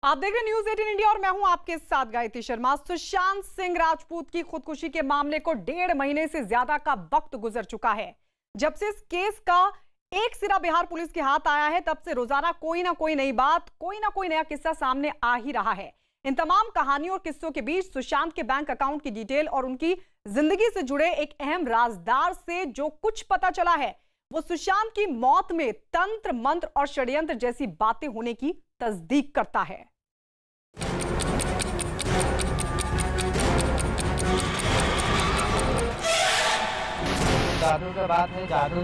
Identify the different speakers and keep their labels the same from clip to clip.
Speaker 1: आप देख रहे न्यूज 18 इंडिया और मैं हूं आपके साथ गायत्री शर्मा। सुशांत सिंह राजपूत की खुदकुशी के मामले को 1.5 महीने से ज्यादा का वक्त गुजर चुका है। जब से इस केस का एक सिरा बिहार पुलिस के हाथ आया है, तब से रोजाना कोई ना कोई नई बात, कोई ना कोई नया किस्सा सामने आ ही रहा है। इन तमाम कहानियों और किस्सों के बीच सुशांत के बैंक अकाउंट की डिटेल और उनकी जिंदगी से जुड़े एक अहम राजदार से जो कुछ पता चला है, वो सुशांत की मौत में तंत्र मंत्र और षड्यंत्र जैसी बातें होने की तस्दीक करता है।
Speaker 2: जादू के बाद है, जादू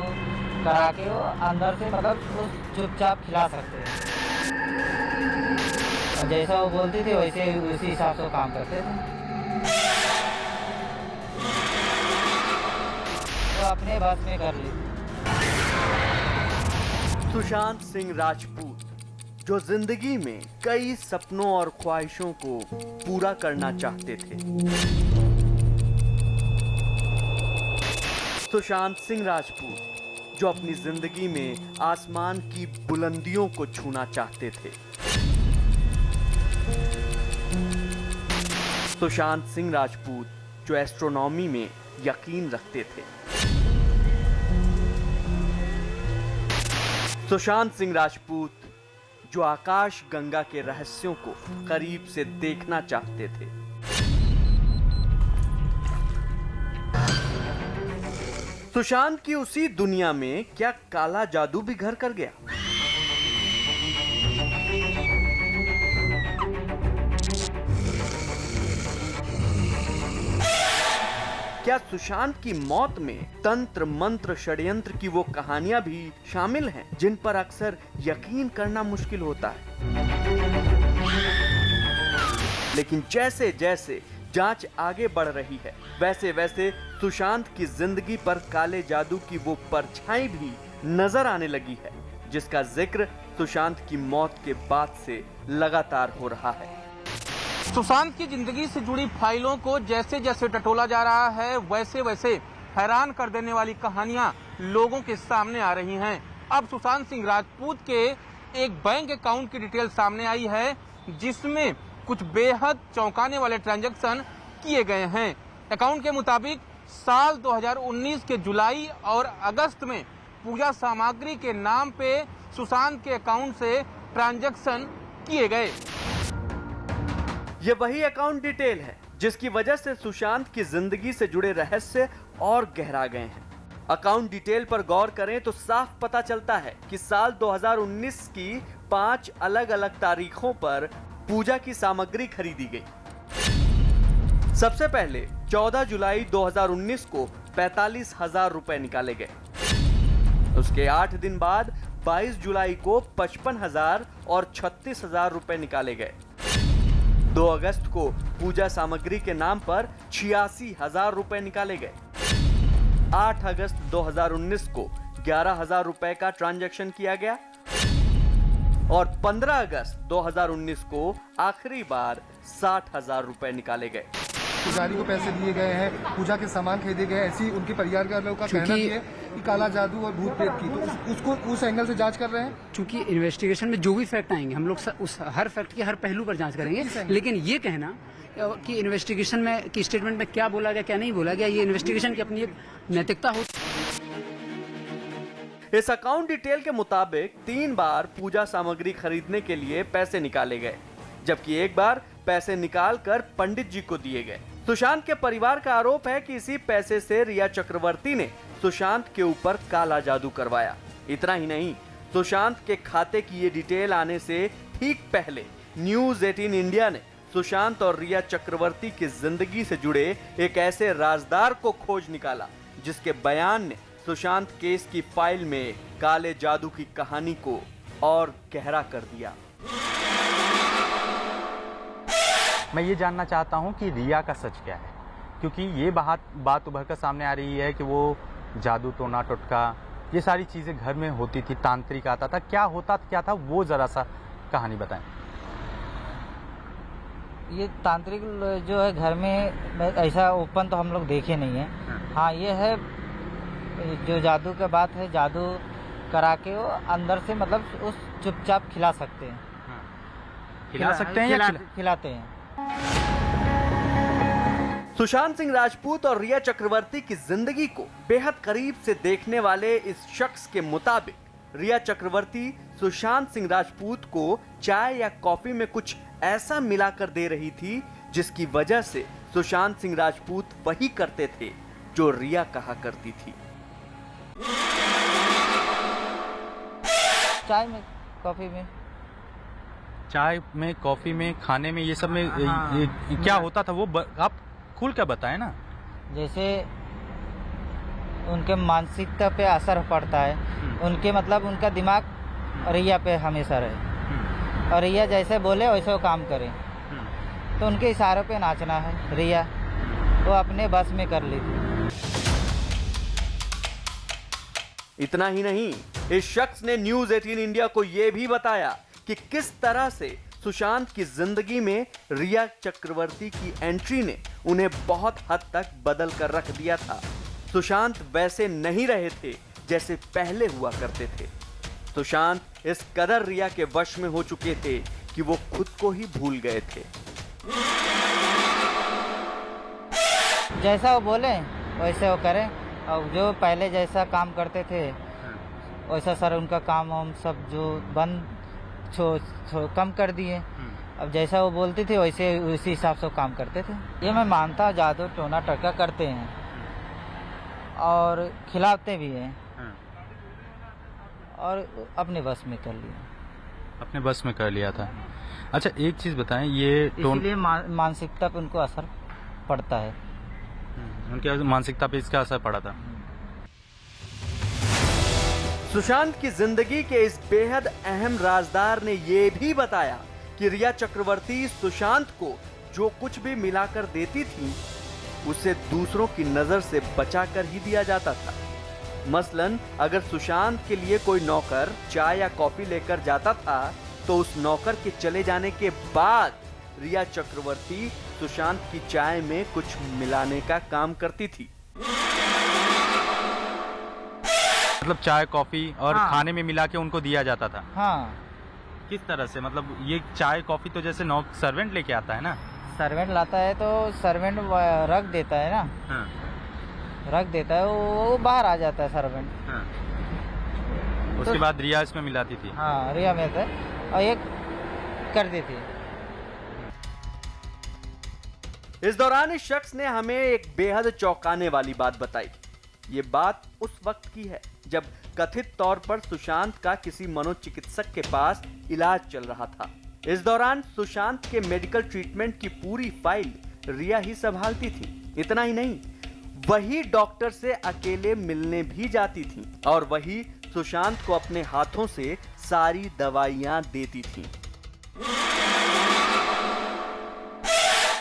Speaker 2: करा के वो अंदर से मतलब उस चुपचाप खिला सकते हैं। जैसा वो बोलती थी वैसे उसी हिसाब से वो काम करते थे। वो अपने बस में कर ली।
Speaker 3: सुशांत सिंह राजपूत जो जिंदगी में कई सपनों और ख्वाहिशों को पूरा करना चाहते थे। सुशांत सिंह राजपूत जो अपनी जिंदगी में आसमान की बुलंदियों को छूना चाहते थे। सुशांत सिंह राजपूत जो एस्ट्रोनॉमी में यकीन रखते थे। सुशांत सिंह राजपूत जो आकाश गंगा के रहस्यों को करीब से देखना चाहते थे। सुशांत की उसी दुनिया में क्या काला जादू भी घर कर गया? क्या सुशांत की मौत में तंत्र मंत्र षड्यंत्र की वो कहानियां भी शामिल हैं जिन पर अक्सर यकीन करना मुश्किल होता है? लेकिन जैसे जैसे जांच आगे बढ़ रही है, वैसे वैसे सुशांत की जिंदगी पर काले जादू की वो परछाई भी नजर आने लगी है, जिसका जिक्र सुशांत की मौत के बाद से लगातार हो रहा है।
Speaker 4: सुशांत की जिंदगी से जुड़ी फाइलों को जैसे जैसे टटोला जा रहा है, वैसे वैसे हैरान कर देने वाली कहानियां लोगों के सामने आ रही हैं। अब सुशांत सिंह राजपूत के एक बैंक अकाउंट की डिटेल सामने आई है, जिसमें कुछ बेहद चौंकाने वाले ट्रांजैक्शन किए गए हैं। अकाउंट के मुताबिक साल 2019 के जुलाई और अगस्त में पूजा सामग्री के नाम पे सुशांत के अकाउंट से ट्रांजैक्शन किए गए।
Speaker 3: ये वही अकाउंट डिटेल है जिसकी वजह से सुशांत की जिंदगी से जुड़े रहस्य और गहरा गए हैं। अकाउंट डिटेल पर गौर करें तो साफ पता चलता है कि साल 2019 की 5 अलग अलग तारीखों पर पूजा की सामग्री खरीदी गई। सबसे पहले 14 जुलाई 2019 को 45,000 रुपए निकाले गए। उसके 8 दिन बाद 22 जुलाई को 55,000 और 36,000 रुपए निकाले गए। 2 अगस्त को पूजा सामग्री के नाम पर 86,000 रुपए निकाले गए। 8 अगस्त 2019 को 11,000 रुपए का ट्रांजैक्शन किया गया और 15 अगस्त 2019 को आखिरी बार 60,000 रुपए निकाले गए।
Speaker 5: पुजारी को पैसे दिए गए हैं, पूजा के सामान खरीदे गए, ऐसी उनके परिवार के लोगों का कहना भी है कि काला जादू और भूत प्रेत की, तो उसको उस एंगल से जांच कर रहे हैं।
Speaker 6: चूंकि इन्वेस्टिगेशन में जो भी फैक्ट आएंगे हम लोग उस हर फैक्ट के हर पहलू पर जांच करेंगे, लेकिन ये कहना कि इन्वेस्टिगेशन में कि स्टेटमेंट में क्या बोला गया क्या नहीं बोला गया, ये इन्वेस्टिगेशन की अपनी एक नैतिकता होती है।
Speaker 3: इस अकाउंट डिटेल के मुताबिक 3 बार पूजा सामग्री खरीदने के लिए पैसे निकाले गए, जबकि एक बार पैसे निकालकर पंडित जी को दिए गए। सुशांत के परिवार का आरोप है कि इसी पैसे से रिया चक्रवर्ती ने सुशांत के ऊपर काला जादू करवाया। इतना ही नहीं, सुशांत के खाते की ये डिटेल आने से ठीक पहले न्यूज 18 इंडिया ने सुशांत और रिया चक्रवर्ती की जिंदगी से जुड़े एक ऐसे राजदार को खोज निकाला, जिसके बयान ने सुशांत केस की फाइल में काले जादू की कहानी को और गहरा कर दिया।
Speaker 7: मैं ये जानना चाहता हूँ कि रिया का सच क्या है, क्योंकि ये बात उभर कर सामने आ रही है कि वो जादू टोना टोटका ये सारी चीज़ें घर में होती थी, तांत्रिक आता था, क्या था वो ज़रा सा कहानी बताएं।
Speaker 2: ये तांत्रिक जो है घर में ऐसा ओपन तो हम लोग देखे नहीं है। हाँ, ये है जो जादू के बात है, जादू करा के वो अंदर से मतलब उस चुपचाप खिला सकते हैं।
Speaker 7: खिला सकते हैं या
Speaker 2: खिलाते हैं।
Speaker 3: सुशांत सिंह राजपूत और रिया चक्रवर्ती की जिंदगी को बेहद करीब से देखने वाले इस शख्स के मुताबिक रिया चक्रवर्ती सुशांत सिंह राजपूत को चाय या कॉफी में कुछ ऐसा मिलाकर दे रही थी जिसकी वजह से सुशांत सिंह राजपूत वही करते थे जो रिया कहा करती थी।
Speaker 2: चाय में, कॉफी में,
Speaker 7: चाय में, कॉफी में, खाने में, ये सब में ये क्या होता था वो आप खुल कर बताएं ना।
Speaker 2: जैसे उनके मानसिकता पे असर पड़ता है, उनके मतलब उनका दिमाग रिया पे हमेशा रहे और रिया जैसे बोले वैसे वो काम करे, तो उनके इशारों पे नाचना है। रिया वो अपने बस में कर लेती।
Speaker 3: इतना ही नहीं, इस शख्स ने न्यूज 18 इंडिया को यह भी बताया कि किस तरह से सुशांत की जिंदगी में रिया चक्रवर्ती की एंट्री ने उन्हें बहुत हद तक बदल कर रख दिया था। सुशांत वैसे नहीं रहे थे जैसे पहले हुआ करते थे। सुशांत इस कदर रिया के वश में हो चुके थे कि वो खुद को ही भूल गए थे।
Speaker 2: जैसा वो बोले वैसे वो करें, और जो पहले जैसा काम करते थे वैसा सर उनका काम हम सब जो बंद कम कर दिए। अब जैसा वो बोलती थी वैसे उसी हिसाब से काम करते थे। ये मैं मानता हूँ जादू टोना टक्का करते हैं और खिलाते भी हैं और अपने बस में कर लिया।
Speaker 7: अपने बस में कर लिया था। अच्छा एक चीज बताएं, ये
Speaker 2: इसलिए मानसिकता पे उनको असर पड़ता है।
Speaker 7: उनके मानसिकता पे इसका असर पड़ा था।
Speaker 3: सुशांत की जिंदगी के इस बेहद अहम राजदार ने यह भी बताया कि रिया चक्रवर्ती सुशांत को जो कुछ भी मिलाकर देती थी उसे दूसरों की नजर से बचाकर ही दिया जाता था। मसलन अगर सुशांत के लिए कोई नौकर चाय या कॉफी लेकर जाता था तो उस नौकर के चले जाने के बाद रिया चक्रवर्ती सुशांत की चाय में कुछ मिलाने का काम करती थी।
Speaker 7: मतलब चाय कॉफी और खाने में मिला के उनको दिया जाता था।
Speaker 2: हाँ।
Speaker 7: किस तरह से? मतलब ये चाय कॉफी तो जैसे सर्वेंट लेके आता है ना।
Speaker 2: सर्वेंट लाता है तो सर्वेंट रख देता है ना।
Speaker 7: हाँ।
Speaker 2: रख देता है, वो बाहर आ जाता है सर्वेंट।
Speaker 7: हाँ। उसके बाद रिया इसमें मिलाती थी।
Speaker 2: हाँ, रिया में था और एक कर देती।
Speaker 3: इस दौरान इस शख्स ने हमें एक बेहद चौंकाने वाली बात बताई। ये बात उस वक्त की है जब कथित तौर पर सुशांत का किसी मनोचिकित्सक के पास इलाज चल रहा था। इस दौरान सुशांत के मेडिकल ट्रीटमेंट की पूरी फाइल रिया ही संभालती थी। इतना ही नहीं, वही डॉक्टर से अकेले मिलने भी जाती थी और वही सुशांत को अपने हाथों से सारी दवाइयां देती थी।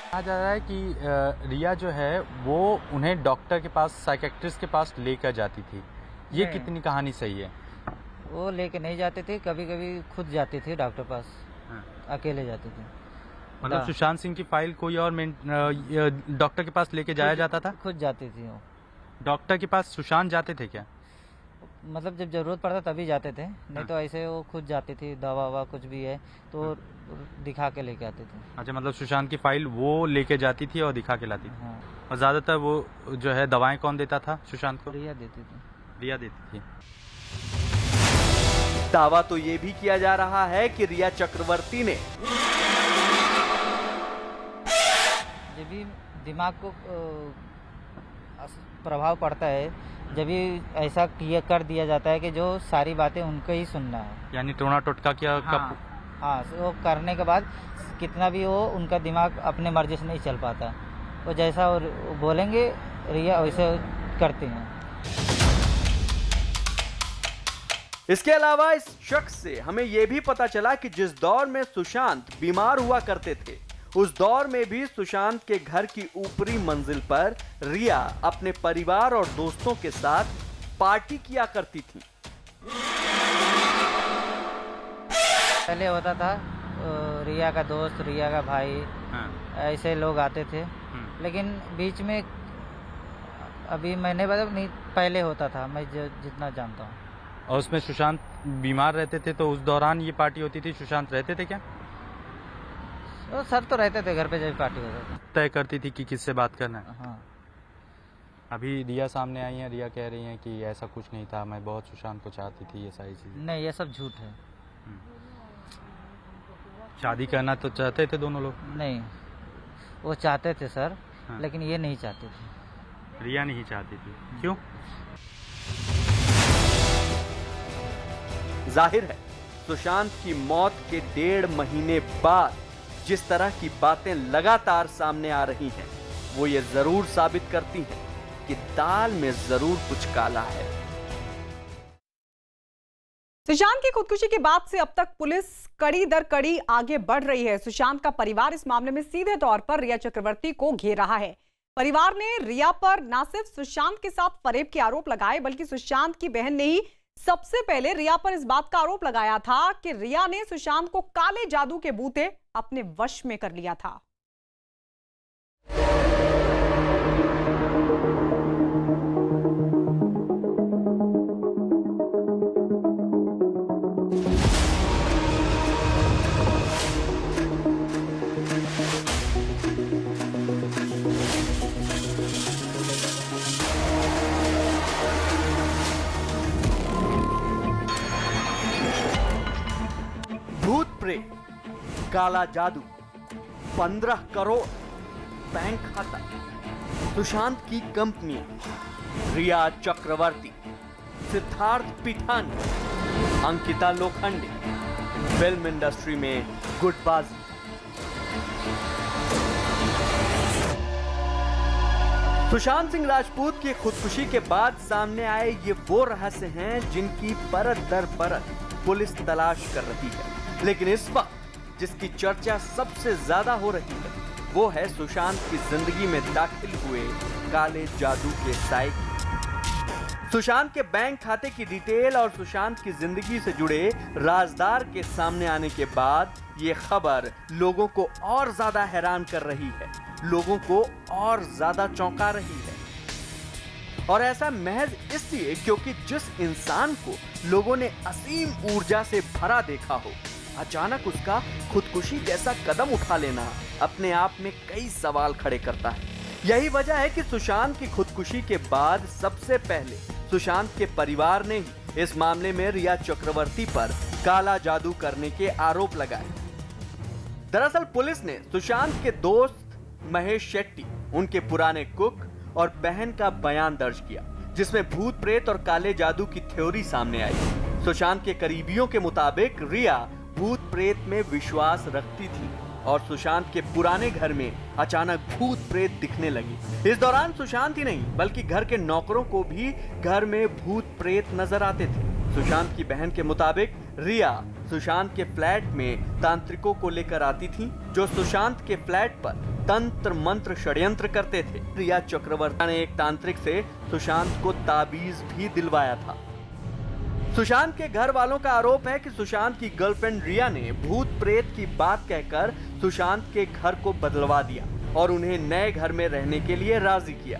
Speaker 7: कहा जा रहा है कि रिया जो है वो उन्हें डॉक्टर के पास, साइकेट्रिस्ट के पास लेकर जाती थी। ये कितनी कहानी सही है?
Speaker 2: वो लेके नहीं जाते थे, कभी कभी खुद जाते थे डॉक्टर पास।
Speaker 7: हाँ।
Speaker 2: अकेले जाते थे।
Speaker 7: मतलब सुशांत सिंह की फाइल कोई और डॉक्टर के पास लेके जाया जाता था?
Speaker 2: खुद जाते थे वो।
Speaker 7: डॉक्टर के पास सुशांत जाते थे क्या?
Speaker 2: मतलब जब जरूरत पड़ता तभी जाते थे, नहीं तो ऐसे वो खुद जाती थी। दवा ववा कुछ भी है तो दिखा के लेके आते थे।
Speaker 7: अच्छा, मतलब सुशांत की फाइल वो लेके जाती थी और दिखा के लाती थी।
Speaker 2: हाँ।
Speaker 7: और ज्यादातर वो जो है दवाएं कौन देता था सुशांत को?
Speaker 2: रिया देती थी।
Speaker 7: रिया देती थी।
Speaker 3: दावा तो ये भी किया जा रहा है कि रिया चक्रवर्ती ने
Speaker 2: जब भी दिमाग को प्रभाव पड़ता है, जब भी ऐसा कर दिया जाता है कि जो सारी बातें उनको ही सुनना है,
Speaker 7: यानी टोना टोटका क्या?
Speaker 2: हाँ, वो करने के बाद कितना भी वो उनका दिमाग अपने मर्जी से नहीं चल पाता। वो जैसा वो बोलेंगे रिया वैसे करते हैं।
Speaker 3: इसके अलावा इस शख्स से हमें यह भी पता चला कि जिस दौर में सुशांत बीमार हुआ करते थे उस दौर में भी सुशांत के घर की ऊपरी मंजिल पर रिया अपने परिवार और दोस्तों के साथ पार्टी किया करती थी।
Speaker 2: पहले होता था रिया का दोस्त, रिया का भाई, ऐसे लोग आते थे। लेकिन बीच में अभी मैंने मतलब नहीं, पहले होता था, मैं जितना जानता हूँ।
Speaker 7: और उसमें सुशांत बीमार रहते थे तो उस दौरान ये पार्टी होती थी। सुशांत रहते थे क्या?
Speaker 2: तो सर तो रहते थे घर पे जब पार्टी होता
Speaker 7: तय करती थी कि किससे बात करना है।
Speaker 2: था। हाँ,
Speaker 7: अभी रिया सामने आई है, रिया कह रही है कि ऐसा कुछ नहीं था, मैं बहुत सुशांत को चाहती थी, ये सारी चीजें।
Speaker 2: नहीं, ये सब झूठ है।
Speaker 7: शादी करना तो चाहते थे दोनों लोग।
Speaker 2: नहीं, वो चाहते थे सर,
Speaker 7: हाँ।
Speaker 2: लेकिन ये नहीं चाहते थे।
Speaker 7: रिया नहीं चाहती थी, क्यों?
Speaker 3: जाहिर है सुशांत की मौत के 1.5 महीने बाद जिस तरह की बातें लगातार सामने आ रही हैं, वो ये जरूर साबित करती हैं कि दाल में जरूर कुछ काला है।
Speaker 1: सुशांत की खुदकुशी के बाद से अब तक पुलिस कड़ी दर कड़ी आगे बढ़ रही है। सुशांत का परिवार इस मामले में सीधे तौर पर रिया चक्रवर्ती को घेर रहा है। परिवार ने रिया पर न सिर्फ सुशांत के साथ फरेब के आरोप लगाए, बल्कि सुशांत की बहन ने ही सबसे पहले रिया पर इस बात का आरोप लगाया था कि रिया ने सुशांत को काले जादू के बूते अपने वश में कर लिया था।
Speaker 3: भूत प्रेत, काला जादू, 15 करोड़ बैंक खाता, सुशांत की कंपनी, रिया चक्रवर्ती, सिद्धार्थ पिठानी, अंकिता लोखंडे, फिल्म इंडस्ट्री में गुटबाजी। सुशांत सिंह राजपूत की खुदकुशी के बाद सामने आए ये वो रहस्य हैं जिनकी परत दर परत पुलिस तलाश कर रही है। लेकिन इस वक्त जिसकी चर्चा सबसे ज्यादा हो रही है वो है सुशांत की जिंदगी में दाखिल हुए काले जादू के साए की। सुशांत के बैंक खाते की डिटेल और सुशांत की जिंदगी से जुड़े राजदार के सामने आने के बाद ये खबर लोगों को और ज्यादा हैरान कर रही है, लोगों को और ज्यादा चौंका रही है। और ऐसा महज इसलिए क्योंकि जिस इंसान को लोगों ने असीम ऊर्जा से भरा देखा हो, अचानक उसका खुदकुशी जैसा कदम उठा लेना अपने आप में कई सवाल खड़े करता है। यही वजह है कि सुशांत की खुदकुशी के बाद सबसे पहले सुशांत के परिवार ने ही इस मामले में रिया चक्रवर्ती पर काला जादू करने के आरोप लगाए। दरअसल पुलिस ने सुशांत के दोस्त महेश शेट्टी, उनके पुराने कुक और बहन का बयान दर्ज किया, जिसमें भूत प्रेत और काले जादू की थ्योरी सामने आई। सुशांत के करीबियों के मुताबिक रिया भूत प्रेत में विश्वास रखती थी और सुशांत के पुराने घर में अचानक भूत प्रेत दिखने लगे। इस दौरान सुशांत ही नहीं बल्कि घर के नौकरों को भी घर में भूत प्रेत नजर आते थे। सुशांत की बहन के मुताबिक रिया सुशांत के फ्लैट में तांत्रिकों को लेकर आती थी, जो सुशांत के फ्लैट पर तंत्र मंत्र षड्यंत्र करते थे। रिया चक्रवर्ती ने एक तांत्रिक से सुशांत को ताबीज भी दिलवाया था। सुशांत के घर वालों का आरोप है कि सुशांत की गर्लफ्रेंड रिया ने भूत प्रेत की बात कहकर सुशांत के घर को बदलवा दिया और उन्हें नए घर में रहने के लिए राजी किया।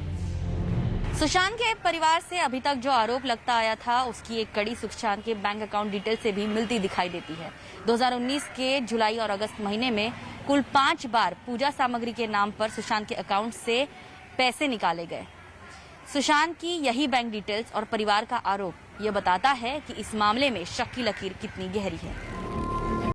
Speaker 8: सुशांत के परिवार से अभी तक जो आरोप लगता आया था उसकी एक कड़ी सुशांत के बैंक अकाउंट डिटेल से भी मिलती दिखाई देती है। 2019 के जुलाई और अगस्त महीने में कुल 5 बार पूजा सामग्री के नाम पर सुशांत के अकाउंट से पैसे निकाले गए। सुशांत की यही बैंक डिटेल्स और परिवार का आरोप ये बताता है कि इस मामले में शक की लकीर कितनी गहरी है।